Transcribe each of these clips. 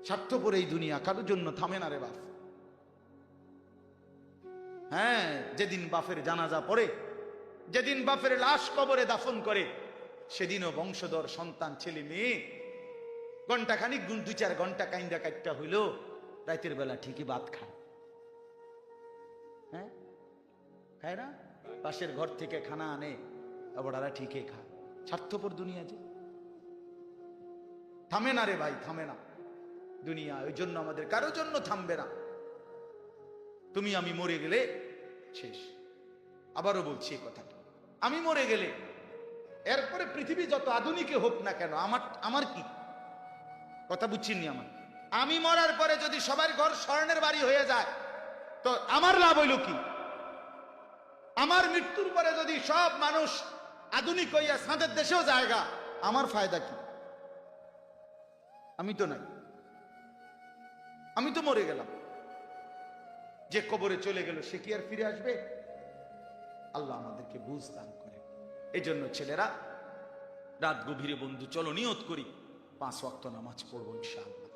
স্বার্থপর এই দুনিয়া কারোর জন্য থামে না রে বাপ। হ্যাঁ, যেদিন বাপের জানাজা পড়ে, যেদিন বাপের লাশ কবরে দাফন করে, সেদিনও বংশধর সন্তান ছেলে মেয়ে ঘন্টা খানিক 2-4 ঘন্টা কাইন্দা কাটটা হইল, রাতের বেলা ঠিকই ভাত খায়। হ্যাঁ, খায় না? পাশের ঘর থেকে খানা আনে, ওরা ঠিকই খায়। স্বার্থপর দুনিয়া যে থামে না রে ভাই, থামে না দুনিয়া। ওই জন্য আমাদের কারোর জন্য থামবে না। তুমি আমি মরে গেলে শেষ। আবারও বলছি এই কথাটা, আমি মরে গেলে এরপরে পৃথিবী যত আধুনিকে হোক না কেন, আমার কি কথা বুঝছিনি? আমি মরার পরে যদি সবার ঘর স্বর্ণের বাড়ি হয়ে যায় তো আমার লাভ হইল কি? আমার মৃত্যুর পরে যদি সব মানুষ আধুনিক হইয়া সাঁদের দেশেও জায়গা, আমার ফায়দা কি? আমি তো নাই, আমি তো মরে গেলাম। যে কবরে চলে গেল সে কি আর ফিরে আসবে? আল্লাহ আমাদেরকে বুঝ দান করে। এই জন্য ছেলেরা, রাত গভীরে বন্ধু চলো নিয়ত করি 5 ওয়াক্ত নামাজ পড়বো ইনশাআল্লাহ।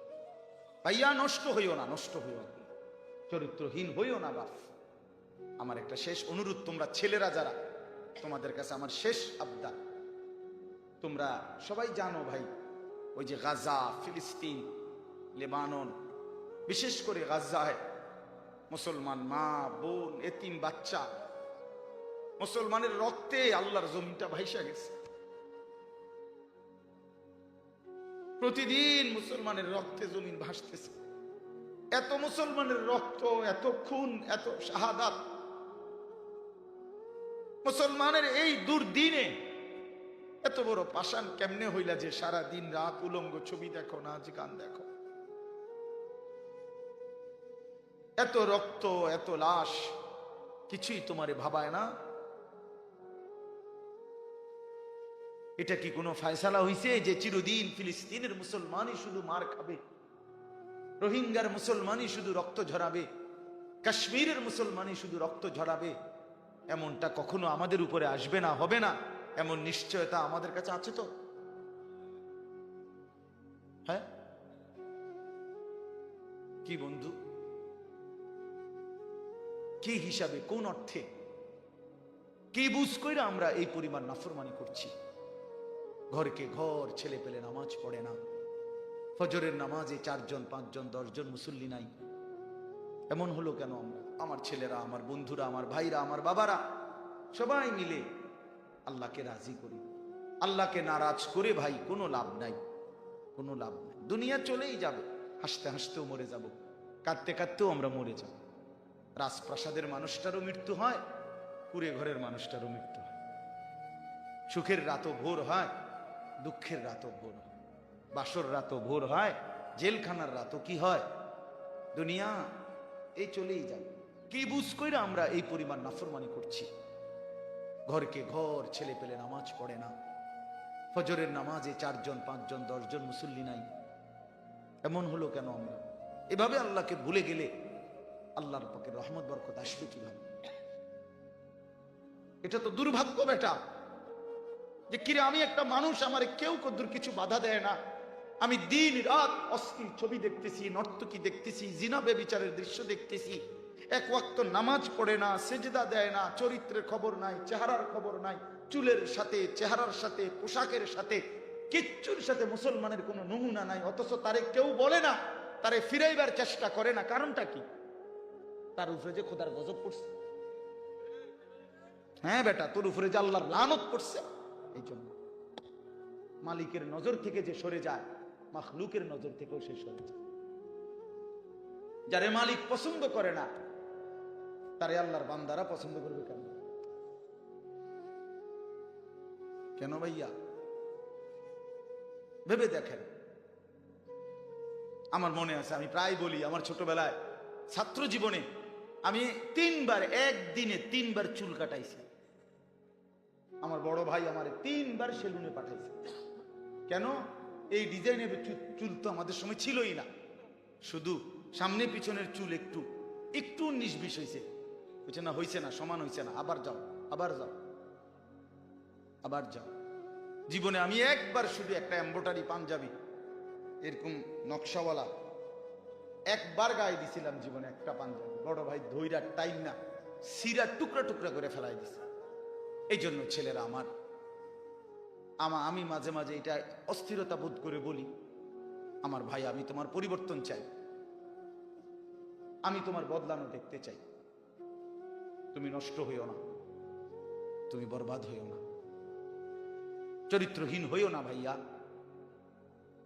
ভাইয়া নষ্ট হইও না, নষ্ট হইও না, চরিত্রহীন হইও না বাপ। আমার একটা শেষ অনুরোধ, তোমরা ছেলেরা যারা, তোমাদের কাছে আমার শেষ আবদার, তোমরা সবাই জানো ভাই, ওই যে গাজা, ফিলিস্তিন, লেবানন, বিশেষ করে গাজায় মুসলমান মা বোন, এতিম বাচ্চা, মুসলমানের রক্তে আল্লাহর জমিনটা ভাইসা গেছে। প্রতিদিন মুসলমানের রক্তে জমিন ভাসতেছে। এত মুসলমানের রক্ত, এত খুন, এত শাহাদাত, মুসলমানের এই দুর্দিনে এত বড় পাষাণ কেমনে হইলা যে সারা দিন রাত উলঙ্গ ছবি দেখো, নাচ গান দেখো? এত রক্ত, এত লাশ, কিছুই তোমারে ভাবায় না? এটা কি কোনো ফয়সালা হইছে যে চিরদিন ফিলিস্তিনের মুসলমানই শুধু মার খাবে, রোহিঙ্গার মুসলমানই শুধু রক্ত ঝরাবে, কাশ্মীরের মুসলমানই শুধু রক্ত ঝরাবে? এমনটা কখনো আমাদের উপরে আসবে না, হবে না, এমন নিশ্চয়তা আমাদের কাছে আছে তো? হ্যাঁ কি বন্ধু, কি হিসাবে, কোন অর্থে, কি বুঝ কইরা আমরা এই পরিমাণ নাফরমানি করছি? ঘরকে ঘর ছেলে পেলে নামাজ পড়ে না, ফজরের নামাজে 4 জন 5 জন 10 জন মুসল্লি নাই। এমন হলো কেন? আমরা, আমার ছেলেরা, আমার বন্ধুরা, আমার ভাইরা, আমার বাবারা সবাই মিলে আল্লাহকে রাজি করি। আল্লাহকে নারাজ করে ভাই কোনো লাভ নাই, কোনো লাভ নাই। দুনিয়া চলেই যাবে, হাসতে হাসতেও মরে যাব, কাঁদতে কাঁদতেও আমরা মরে যাব। রাজপ্রাসাদের মানুষটারও মৃত্যু হয়, কুড়ে ঘরের মানুষটারও মৃত্যু হয়। সুখের রাতও ভোর হয়, দুঃখের রাতও ভোর হয়, বাসর রাতও ভোর হয়, জেলখানার রাতও কি হয়? দুনিয়া এই চলেই যায়। কি বুঝ কইরা আমরা এই পরিমাণ নাফরমানি করছি? ঘরকে ঘর ছেলে পেলে নামাজ পড়ে না, ফজরের নামাজে 4 জন 5 জন 10 জন মুসল্লি নাই। এমন হলো কেন? আমরা এভাবে আল্লাহকে ভুলে গেলে আল্লাহর পাকের রহমত বরকত আসবে কিভাবে? এটা তো দুর্ভাগ্য বেটা, যে কিরে আমি একটা মানুষ, আমার কেউ কদ্দুর কিছু বাধা দেয় না, আমি দিন রাত অশ্লীল ছবি দেখতেছি, নর্তকী দেখতেছি, জিনা ব্যভিচারের দৃশ্য দেখতেছি, 1 ওয়াক্ত নামাজ পড়ে না, সেজদা দেয় না, চরিত্রের খবর নাই, চেহারার খবর নাই, চুলের সাথে, চেহারার সাথে, পোশাকের সাথে, কিচ্ছুর সাথে মুসলমানের কোনো নমুনা নাই, অথচ তারে কেউ বলে না, তারে ফিরাইবার চেষ্টা করে না। কারণটা কি? তার উপরে যে খোদার গজব পড়ছে। হ্যাঁ বেটা, তোর উপরে যে আল্লাহর লানত পড়ছে। এই জন্য মালিকের নজর থেকে যে সরে যায়, মাখলুকের নজর থেকেও সে সরে যায়। যারে মালিক পছন্দ করে না, তারে আল্লাহর বান্দারা পছন্দ করবে কেন? কেন ভাইয়া? ভেবে দেখেন। আমার মনে আছে, আমি প্রায় বলি, আমার ছোটবেলায় ছাত্র জীবনে আমি 3 বার, একদিনে 3 বার চুল কাটাইছি। আমার বড় ভাই আমার 3 বার সেলুনে পাঠাইছে। কেন? এই ডিজাইনের চুল তো আমাদের সময় ছিলই না, শুধু সামনে পিছনের চুল একটু একটু 19-20 হয়েছে। হয়েছে না? হয়েছে না, সমান হয়েছে না, আবার যাও, আবার যাও, আবার যাও। জীবনে আমি একবার শুধু একটা এমব্রয়ডারি পাঞ্জাবি এরকম নকশাওয়ালা একবার গায়ে দিছিলাম জীবনে একটা পাঞ্জাবি, বড় ভাই ধইরা টাইম না সিরা টুকরা টুকরা করে ফেলাই দিছে। এই জন্য ছেলেরা আমি মাঝে মাঝে এটা অস্থিরতা বোধ করে বলি, আমার ভাই আমি তোমার পরিবর্তন চাই, আমি তোমার বদলানো দেখতে চাই। তুমি নষ্ট হইও না, তুমি বরবাদ হইও না, চরিত্রহীন হইও না ভাইয়া,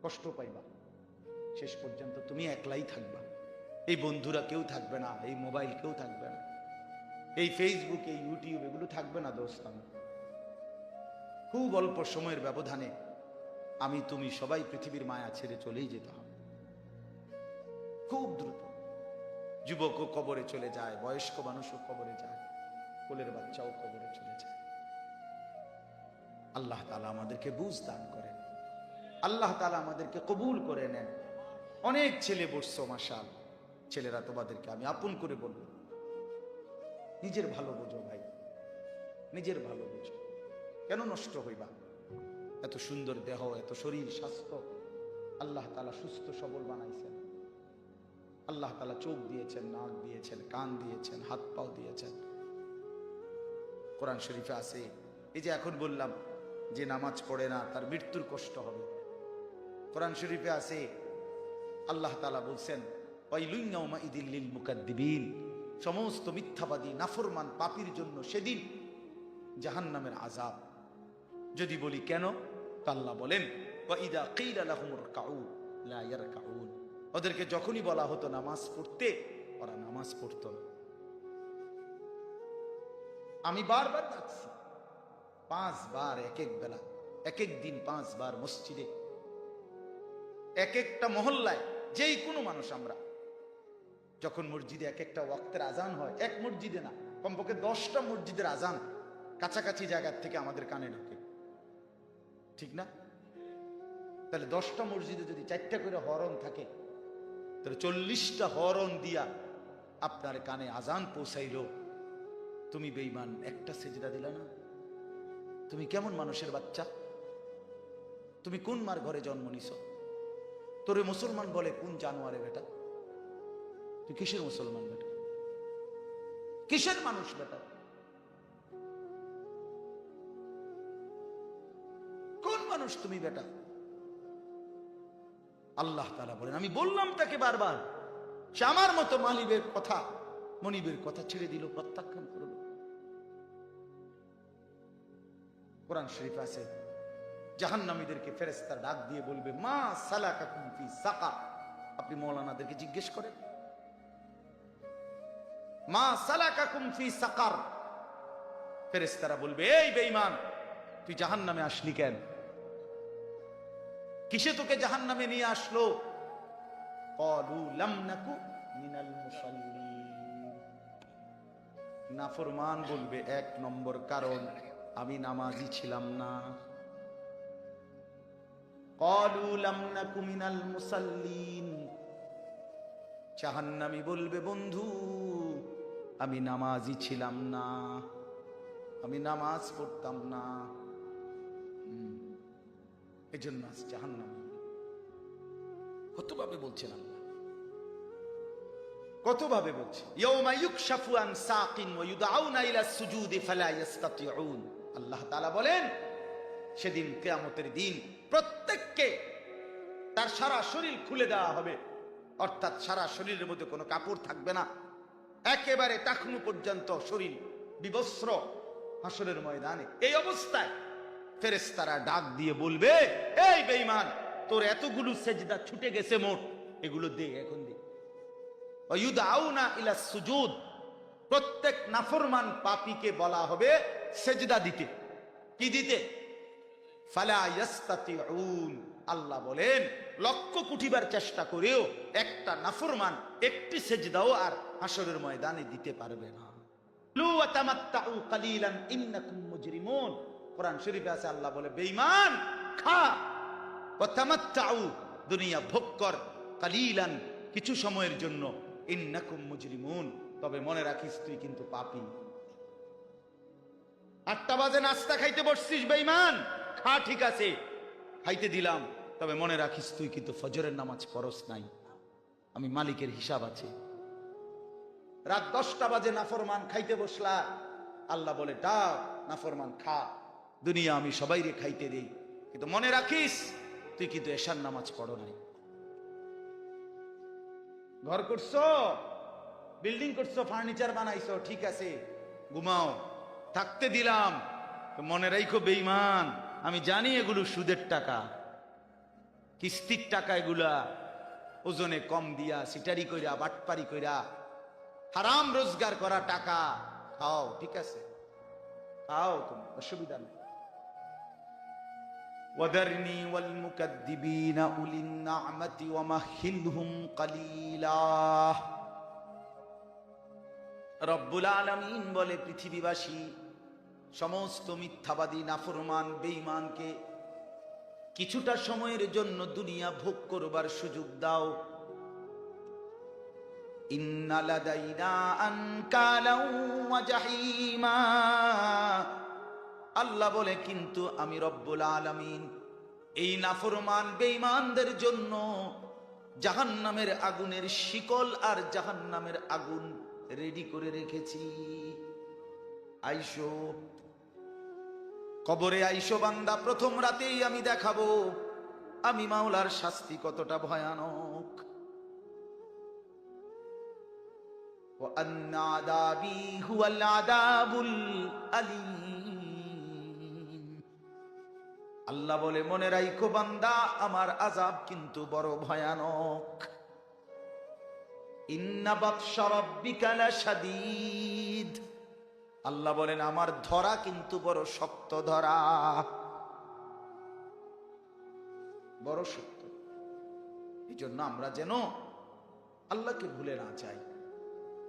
কষ্ট পাইবা, শেষ পর্যন্ত তুমি একলাই থাকবা। এই বন্ধুরা কেউ থাকবে না, এই মোবাইল কেউ থাকবে না, এই ফেসবুক এই ইউটিউব এগুলো থাকবে না দোস্ত। আমি খুব অল্প সময়ের ব্যবধানে আমি তুমি সবাই পৃথিবীর মায়া ছেড়ে চলেই যেতে হবে, খুব দ্রুত। যুবকও কবরে চলে যায়, বয়স্ক মানুষও কবরে যায়, কোলের বাচ্চাও কবরে চলে যায়। আল্লাহ তাআলা আমাদেরকে বুঝ দান করেন, আল্লাহ তাআলা আমাদেরকে কবুল করে নেন। অনেক ছেলে বসছো মাশাআল্লাহ, ছেলেরা তোমাদেরকে আমি আপন করে বলবো, নিজের ভালো বোঝো ভাই, নিজের ভালো বোঝো। কেন নষ্ট হইবা? এত সুন্দর দেহ, এত শরীর স্বাস্থ্য আল্লাহ তাআলা সুস্থ সবল বানাইছেন। আল্লাহ তাআলা চোখ দিয়েছেন, নাক দিয়েছেন, কান দিয়েছেন, হাত পাও দিয়েছেন। কোরআন শরীফে আছে, এই যে এখন বললাম যে নামাজ পড়ে না তার মৃত্যুর কষ্ট হবে। কোরআন শরীফে আছে আল্লাহ তাআলা বলছেন ওয়াইলুন ইয়াউমাইযিল লিল মুকাদ্দিবিন, সমস্ত মিথ্যাবাদী নাফরমান পাপীর জন্য সেদিন জাহান্নামের আযাব। যদি বলি কেন, তো আল্লাহ বলেন ওয়াইদা কিলা লাহুমুর কাউ লা ইয়ারকাউন, ওদেরকে যখনই বলা হতো নামাজ পড়তে, ওরা নামাজ পড়তো না। আমি বারবার ডাকছি, 5 বার এক এক বেলা, এক এক দিন 5 বার মসজিদে, এক একটা মহল্লায়, যেই কোনো মানুষ আমরা যখন মসজিদে এক একটা ওয়াক্তের আজান হয়, এক মসজিদে না, কমপক্ষে 10টা মসজিদের আজান কাছাকাছি জায়গার থেকে আমাদের কানে ঢোকে, ঠিক না? তাহলে 10টা মসজিদে যদি 4টা করে হরন থাকে, তাহলে 40টা হরন দিয়া আপনার কানে আজান পৌঁছাইলো। তুমি বেঈমান, একটা সেজদা দিলা না। তুমি কেমন মানুষের বাচ্চা? তুমি কোন মার ঘরে জন্ম নিছ? তোরে মুসলমান বলে কোন জানোয়ারে বেটা? তুই কিসের মুসলমান বেটা? কিসের মানুষ বেটা? কোন মানুষ তুমি বেটা? আল্লাহ তাআলা বলেন, আমি বললাম তাকে বারবার, সে আমার মতো মালিবের কথা, মনিবের কথা ছেড়ে দিল, প্রত্যাখ্যান করল। কোরআন শরীফ আছে জাহান্নামীদেরকে ফেরেশতারা ডাক দিয়ে বলবে মা সালাকাকুম ফি সাকার। আপনি মাওলানাদেরকে জিজ্ঞেস করেন মা সালাকাকুম ফি সাকার, ফেরেশতারা বলবে এই বেঈমান তুই জাহান্নামে আসলি কেন? কিসে তোকে জাহান্নামে নিয়ে আসলো? ক্বালু লাম নাকু মিনাল মুসাল্লিন। নাফরমান বলবে 1 নম্বর কারণ আমি নামাজি ছিলাম না। ক্বালু লাম নাকু মিনাল মুসাল্লিন। জাহান্নামী বলবে বন্ধু আমি নামাজি ছিলাম না, আমি নামাজ পড়তাম না, এজন্য আজ জাহান্নামী। কতভাবে বলছেন আল্লাহ, কতভাবে বলছে ইয়াউমা ইউকশাফু আন সাকিন ওয়া ইউদআউনা ইলা সুজুদি ফালা ইস্তাতিউন। আল্লাহ তাআলা বলেন সেদিন কিয়ামতের দিন প্রত্যেককে তার সারা শরীর খুলে দেওয়া হবে, অর্থাৎ সারা শরীরের মধ্যে কোনো কাপড় থাকবে না, একেবারে টাকনু পর্যন্ত শরীর বিবস্ত্র হাসরের ময়দানে। এই অবস্থায় ফেরেশতারা ডাক দিয়ে বলবে এই বেঈমান তোর এতগুলো সেজদা ছুটে গেছে মোট, এগুলো দে এখন দে। ওয়ায়ুদআউনা ইলা সুজুদ, প্রত্যেক নাফরমান পাপীকে বলা হবে সেজদা দিতে। কি দিতে? ফালা ইস্তাতিউন। আল্লাহ বলেন লক্ষ কোটিবার চেষ্টা করেও একটা নাফরমান একটি সেজদাও আর হাসরের ময়দানে দিতে পারবে না। লু ওয়া তামাত্তাউ কালিলান ইন্নাকুম মুজরিমুন। কোরআন শরীফে আছে আল্লাহ বলে বেঈমান খা, ওয়া তামাত্তাউ দুনিয়া ভোগ কর, কালিলান কিছু সময়ের জন্য, ইন্নাকুম মুজরিমুন তবে মনে রাখিস তুই কিন্তু পাপী। 8টা বাজে নাস্তা খাইতে বসছিস বেঈমান, খা ঠিক আছে খাইতে দিলাম, তবে মনে রাখিস তুই কিন্তু ফজরের নামাজ পড়স নাই। আমি মালিকের হিসাব আছে। রাত 10টা বাজে নাফরমান খাইতে বসলা, আল্লাহ বলে ডাক নাফরমান খা, দুনিয়া আমি সবাইরে খাইতে দেই, কিন্তু মনে রাখিস তুই কিন্তু এশার নামাজ পড়ো নাই। ঘর করছো, বিল্ডিং করছো, ফার্নিচার বানাইছো, ঠিক আছে ঘুমাও, থাকতে দিলাম, মনে রাখো বেঈমান আমি জানি এগুলো সুদের টাকা, কিস্তির টাকা, এগুলা ওজনে কম দিয়া সিটারি কইরা বাটপারি কইরা হারাম রোজগার করা টাকা। খাও, ঠিক আছে খাও, তুমি অসুবিধা নেই। وذرني والمكذبين أولي النعمة ومهلهم قليلا। রব্বুল আলামিন বলে পৃথিবীবাসী সমস্ত মিথ্যাবাদী নাফরমান বেঈমানকে কিছুটা সময়ের জন্য দুনিয়া ভোগ করবার সুযোগ দাও। ইন্না লাদাইনা আনকালাও ওয়া জাহিমা। আল্লাহ বলে কিন্তু আমি রব্বুল আলামিন এই নাফরমান বেঈমানদের জন্য জাহান্নামের আগুনের শিকল আর জাহান্নামের আগুন রেডি করে রেখেছি। আইসো কবরে, আইসো বান্দা, প্রথম রাতেই আমি দেখাবো আমি মাওলার শাস্তি কতটা ভয়ানক। ওয়া আন্না আযাবি হুয়াল আযাবুল আলীম। আল্লাহ বলে মনে রাখো বান্দা আমার আযাব কিন্তু বড় ভয়ানক। ইন্না বাতশা রাব্বিকা লাশাদীদ। আল্লাহ বলেন আমার ধরা কিন্তু বড় শক্ত ধরা, বড় শক্ত। এই জন্য আমরা যেন আল্লাহকে ভুলে না যাই।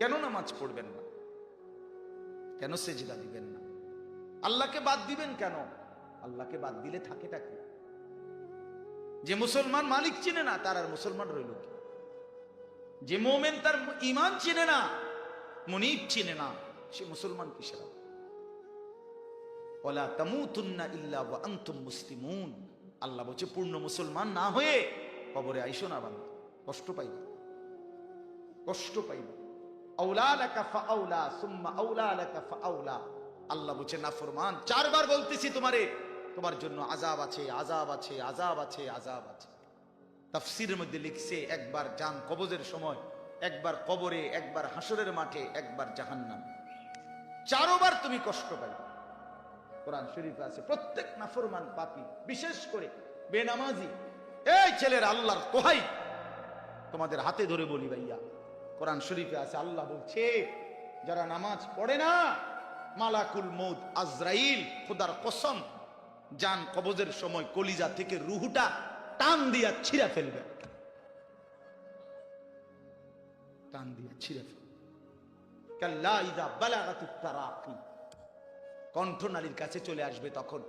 কেন নামাজ পড়বেন না? কেন সেজদা দিবেন না? আল্লাহকে বাদ দিবেন কেন? আল্লাহকে বাদ দিলে থাকেটা কি? যে মুসলমান মালিক চিনে না তার আর মুসলমান রইল কি? যে মোমেন তার ঈমান চিনে না, মুনিব চিনে না, সে মুসলমান কিসের? ওয়ালা তামুতুন্না ইল্লা ওয়া আনতুম মুসলিমুন। আল্লাহ বলছে পূর্ণ মুসলমান না হয়ে কবরে আইসো না বান্দা, কষ্ট পাইবা, কষ্ট পাইবা। আউলা লাকা ফাআউলা সুম্মা আউলা লাকা ফাআউলা। আল্লাহ বলছে নাফরমান 4 বার বলতেছি তোমারে, তোমার জন্য আযাব আছে, আযাব আছে, আযাব আছে, আযাব আছে। তাফসীরের মধ্যে লিখছে একবার জান কবজের সময়, একবার কবরে, একবার হাসরের মাঠে, একবার জাহান্নাম, 4 বার তুমি কষ্ট পাইবে। কোরআন শরীফে আছে প্রত্যেক নাফরমান পাপী, বিশেষ করে বেনামাজি, এই ছেলের আল্লাহর দোহাই তোমাদের হাতে ধরে বলি ভাইয়া, কোরআন শরীফে আছে আল্লাহ বলছে যারা নামাজ পড়ে না মালাকুল মউত আজরাইল খোদার কসম জান কবজের সময় কলিজা থেকে রুহুটা টান দিয়া ছিঁড়া ফেলবে, টান দিয়া ছিঁড়া ফেলবে। কাল্লা ইযা বালাগাতুত তারাকি, কণ্ঠনালীর কাছে চলে আসবে, তখন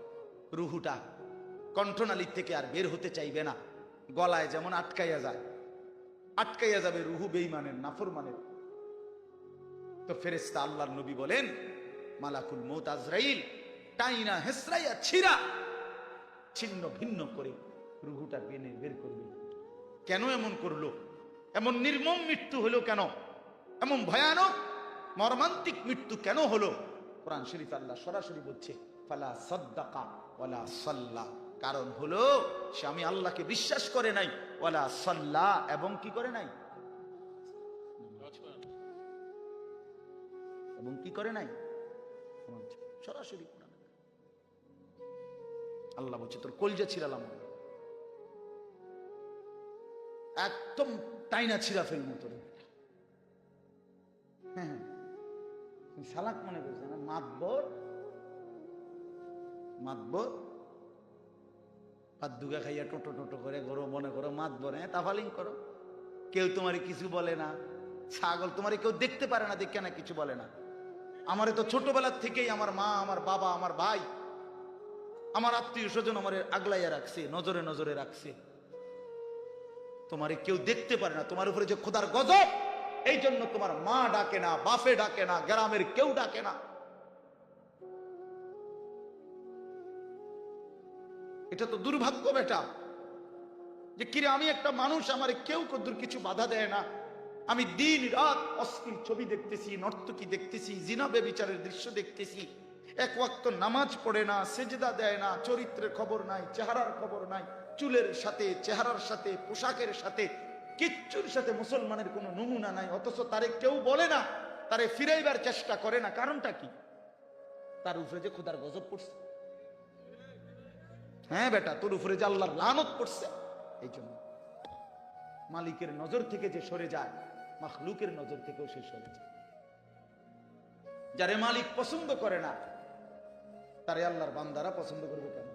রুহুটা কণ্ঠনালীর থেকে আর বের হতে চাইবে না, গলায় যেমন আটকাইয়া যায়, আটকাইয়া যাবে রুহু বেঈমানের নাফরমানের। তো ফেরেশতা আল্লাহর নবী বলেন মালাকুল মউত আজরাইল টাইনা হেসরাইয়া ছিঁড়া ছিন্ন ভিন্ন করে রুহুটা বের করবে। কেন এমন করলো? এমন নির্মম মৃত্যু হলো কেন? এমন ভয়ানক মর্মান্তিক মৃত্যু কেন হলো? কোরআন শরীফ আল্লাহ সরাসরি বলছে ফালা সাদ্দাকা ওয়ালা সাল্লা। কারণ হলো সে আমি আল্লাহকে বিশ্বাস করে নাই, ওয়ালা সাল্লা, এবং কি করে নাই? এবং কি করে নাই? সরাসরি আল্লাহ বলছে তোর কলজা ছিড়ালাম, একদম টাইনা ছিঁড়া ফেলবো তোর। হ্যাঁ, সালাক মনে করছে না, মাতবর মাতবর পাদ্দুগা খাইয়া টোটো টোটো করে গরো মনে করো মাতবর, হ্যাঁ তাফালিং করো, কেউ তোমারে কিছু বলে না। ছাগল তোমারে কেউ দেখতে পারে না, দেখে না কিছু বলে না। আমারে তো ছোটবেলার থেকেই আমার মা, আমার বাবা, আমার ভাই, আমার আত্মীয় স্বজন আমার আগলাইয়া রাখছে, নজরে নজরে রাখছে। তোমারে কেউ দেখতে পারে না, তোমার উপরে যে খোদার গজব, এই জন্য তোমার মা ডাকে না, বাপে ডাকে না, গ্রামের কেউ ডাকে না। এটা তো দুর্ভাগ্য বেটা, যে কিরে আমি একটা মানুষ, আমার কেউ কদ্দুর কিছু বাধা দেয় না, আমি দিন রাত অশ্লীল ছবি দেখতেছি, নর্তকী দেখতেছি, জিনা ব্যভিচারের দৃশ্য দেখতেছি, এক ওয়াক্ত নামাজ পড়ে না, সেজদা দেয় না, চরিত্রের খবর নাই, চেহারার খবর নাই, চুলের সাথে, চেহারার সাথে, পোশাকের সাথে, কিচ্ছুর সাথে মুসলমানের কোনো নমুনা নাই, অথচ তারে কেউ বলে না, তারে ফিরাইবার চেষ্টা করে না। কারণটা কি? তার উপরে যে খোদার গজব পড়ছে। হ্যাঁ বেটা, তোর উপরে যে আল্লাহর লানত পড়ছে। এই জন্য মালিকের নজর থেকে যে সরে যায়, মাখলুকের নজর থেকেও সে সরে যায়। যারে মালিক পছন্দ করে না, তারে আল্লাহর বান্দারা পছন্দ করবে কেন?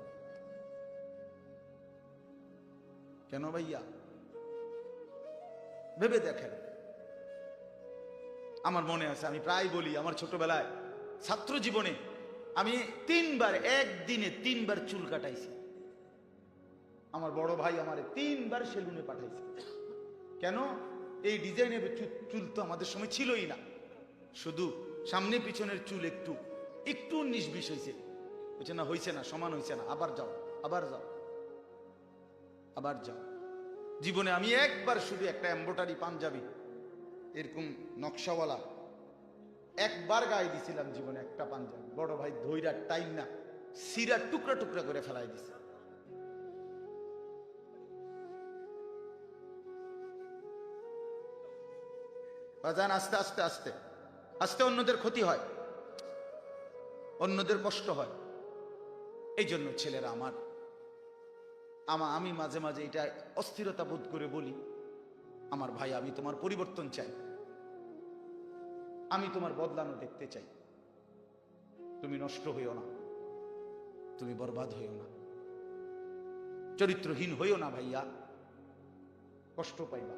কেন ভাইয়া? ভেবে দেখেন। আমার মনে আছে, আমি প্রায় বলি, আমার ছোটবেলায় ছাত্র জীবনে আমি একদিনে তিনবার চুল কাটাইছি। আমার বড় ভাই আমারে 3 বার সেলুনে পাঠাইছে। কেন? এই ডিজাইনের চুল তো আমাদের সময় ছিলই না, শুধু সামনে পিছনের চুল একটু একটু 19-20 হয়েছে। বলছে না, হয়েছে না, সমান হয়েছে না, আবার যাও, আবার যাও, আবার যাও। জীবনে আমি একবার শুধু একটা এমব্রয়ডারি পাঞ্জাবি এরকম নকশাওয়ালা একবার গায়ে দিছিলাম জীবনে, একটা পাঞ্জাবি। বড় ভাই ধৈরা টাইম না সিরা টুকরা টুকরা করে ফেলাই দিছে। বাজান, আস্তে আস্তে আস্তে আস্তে অন্যদের ক্ষতি হয়, অন্যদের কষ্ট হয়। এই জন্য ছেলেরা আমি মাঝে মাঝে এটা অস্থিরতা বোধ করে বলি, আমার ভাই, আমি তোমার পরিবর্তন চাই, আমি তোমার বদলানো দেখতে চাই। তুমি নষ্ট হইও না, তুমি বরবাদ হইও না, চরিত্রহীন হইও না ভাইয়া, কষ্ট পাইবা।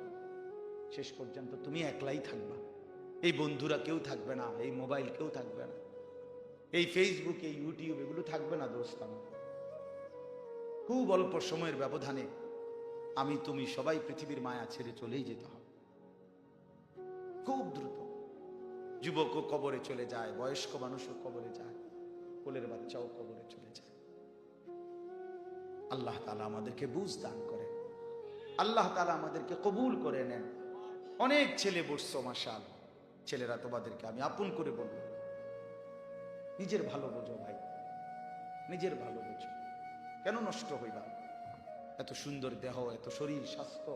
শেষ পর্যন্ত তুমি একলাই থাকবা, এই বন্ধুরা কেউ থাকবে না, এই মোবাইল কেউ থাকবে না, এই ফেসবুক, এই ইউটিউব এগুলো থাকবে না। দোস্ত আমার, খুব অল্প সময়ের ব্যবধানে আমি তুমি সবাই পৃথিবীর মায়া ছেড়ে চলেই যেতে হবে, খুব দ্রুত। যুবকও কবরে চলে যায়, বয়স্ক মানুষও কবরে যায়, কোলের বাচ্চাও কবরে চলে যায়। আল্লাহ তাআলা আমাদেরকে বুঝ দান করেন, আল্লাহ তাআলা আমাদেরকে কবুল করে নেন। অনেক ছেলে বসছো, মাশাআল্লাহ। ছেলেরা তোমাদেরকে আমি আপন করে বলবো, নিজের ভালো বোঝো ভাই, নিজের ভালো বোঝো। কেন নষ্ট হইবা? এত সুন্দর দেহ, এত শরীর স্বাস্থ্য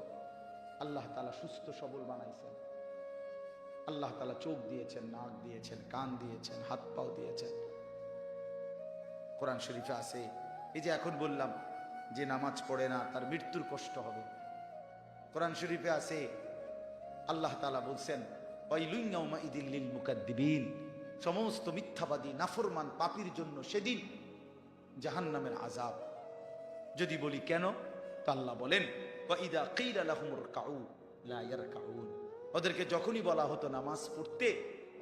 আল্লাহ তাআলা সুস্থ সবল বানাইছেন। আল্লাহ তাআলা চোখ দিয়েছেন, নাক দিয়েছেন, কান দিয়েছেন, হাত পাও দিয়েছেন। কোরআন শরীফে আছে, এই যে এখন বললাম যে নামাজ পড়ে না তার মৃত্যুর কষ্ট হবে। কোরআন শরীফে আছে, আল্লাহ তাআলা বলছেন, ওয়াইলুন ইয়াউমাইযিল লিল মুকাদ্দিবিন, সমস্ত মিথ্যাবাদী নাফরমান পাপীর জন্য সেদিন জাহান্নামের আযাব। যদি বলি কেন, তো আল্লাহ বলেন, ওয়াইদা কিলা লাহুমুর কাউ লা ইয়ারকাউন, ওদেরকে যখনই বলা হতো নামাজ পড়তে,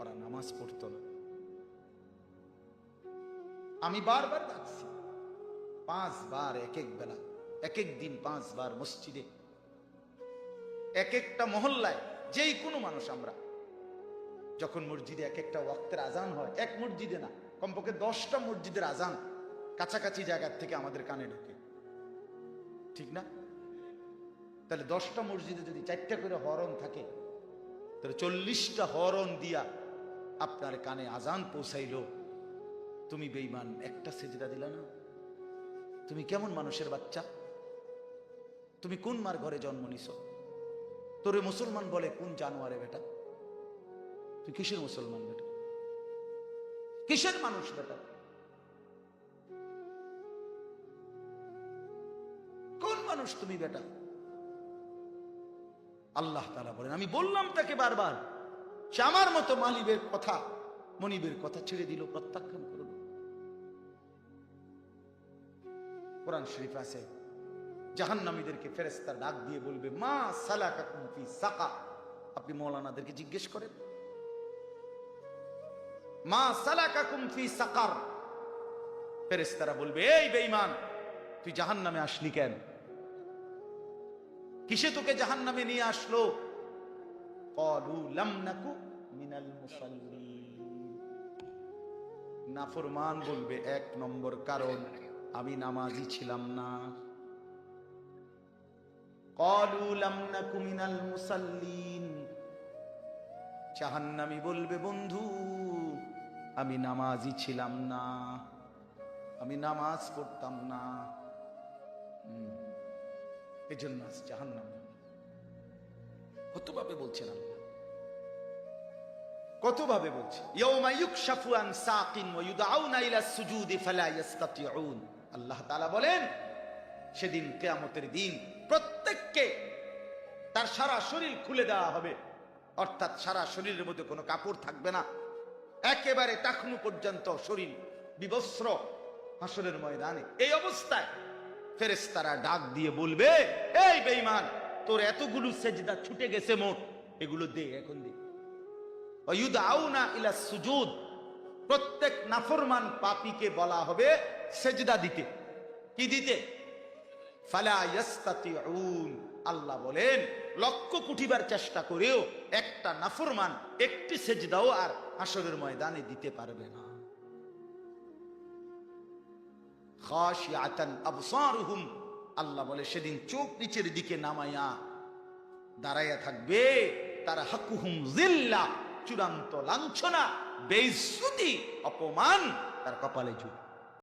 ওরা নামাজ পড়তো না। আমি বারবার ডাকছি, 5 বার এক এক বেলা, এক এক দিন 5 বার মসজিদে, এক একটা মহল্লায়, যেই কোনো মানুষ আমরা যখন মসজিদে এক একটা ওয়াক্তের আজান হয়, এক মসজিদে না, কমপক্ষে 10টা মসজিদের আজান কাছাকাছি জায়গার থেকে আমাদের কানে ঢোকে, ঠিক না? তাহলে 10টা মসজিদে যদি 4টা করে হরন থাকে, তাহলে 40টা হরন দিয়া আপনার কানে আজান পৌঁছাইলো। তুমি বেঈমান, একটা সেজদা দিলা না? তুমি কেমন মানুষের বাচ্চা? তুমি কোন মার ঘরে জন্ম নিছো? তোরে মুসলমান বলে কোন জানোয়ারে বেটা? তুই কিসের মুসলমান বেটা? কিসের মানুষ বেটা? কোন মানুষ তুমি বেটা? আল্লাহ তাআলা বলেন, আমি বললাম তাকে বারবার, সে আমার মতো মালিবের কথা, মনিবের কথা ছেড়ে দিল, প্রত্যাখ্যান করল। কোরআন শরীফ আছে, জাহান্নামীদেরকে ফেরেশতা ডাক দিয়ে বলবে, মা সালাকাকুম ফি সাকার। আপনি মাওলানাদেরকে জিজ্ঞেস করেন, মা সালাকাকুম ফি সাকার। ফেরেশতারা বলবে, এই বেঈমান, তুই জাহান্নামে আসলি কেন? কিসে তোকে জাহান্নামে নিয়ে আসলো? ক্বালু লাম নাকু মিনাল মুসাল্লিন। নাফরমান বলবে, 1 নম্বর কারণ, আমি নামাজি ছিলাম না। ক্বালু লাম নাকু মিনাল মুসাল্লিন, জাহান্নামী বলবে, বন্ধু আমি নামাজি ছিলাম না, আমি নামাজ পড়তাম না, এজন্য আজ জাহান্নামে। কতভাবে বলছেন আল্লাহ, কতভাবে বলছে। ইয়াউমা ইউকশাফু আন সাকিন ওয়া ইউদআউনা ইলা সুজুদি ফালা ইস্তাতিউন। আল্লাহ তাআলা বলেন, সেদিন কিয়ামতের দিন প্রত্যেককে তার সারা শরীর খুলে দেওয়া হবে, অর্থাৎ সারা শরীরের মধ্যে কোনো কাপড় থাকবে না, একেবারে টাকনু পর্যন্ত শরীর বিবস্ত্র হাসরের ময়দানে। এই অবস্থায় ফেরেশতারা ডাক দিয়ে বলবে, এই বেঈমান, তোর এতগুলো সেজদা ছুটে গেছে মোট, এগুলো দে, এখন দে। ওয়ায়ুদআউনা ইলা সুজুদ, প্রত্যেক নাফরমান পাপীকে বলা হবে সেজদা দিতে। কি দিতে? ফালা ইস্তাতিউন। আল্লাহ বলেন, লক্ষ কোটিবার চেষ্টা করেও একটা নাফরমান একটি সেজদাও আর হাসরের ময়দানে দিতে পারবে না। খাশিআতান আবসারুহুম, আল্লাহ বলে সেদিন চোখ নিচের দিকে নামায়া দাঁড়াইয়া থাকবে, তার হাকুহুম জিল্লা, চূড়ান্ত লাঞ্ছনা, বেইজ্জতি, অপমান তার কপালে জুটবে।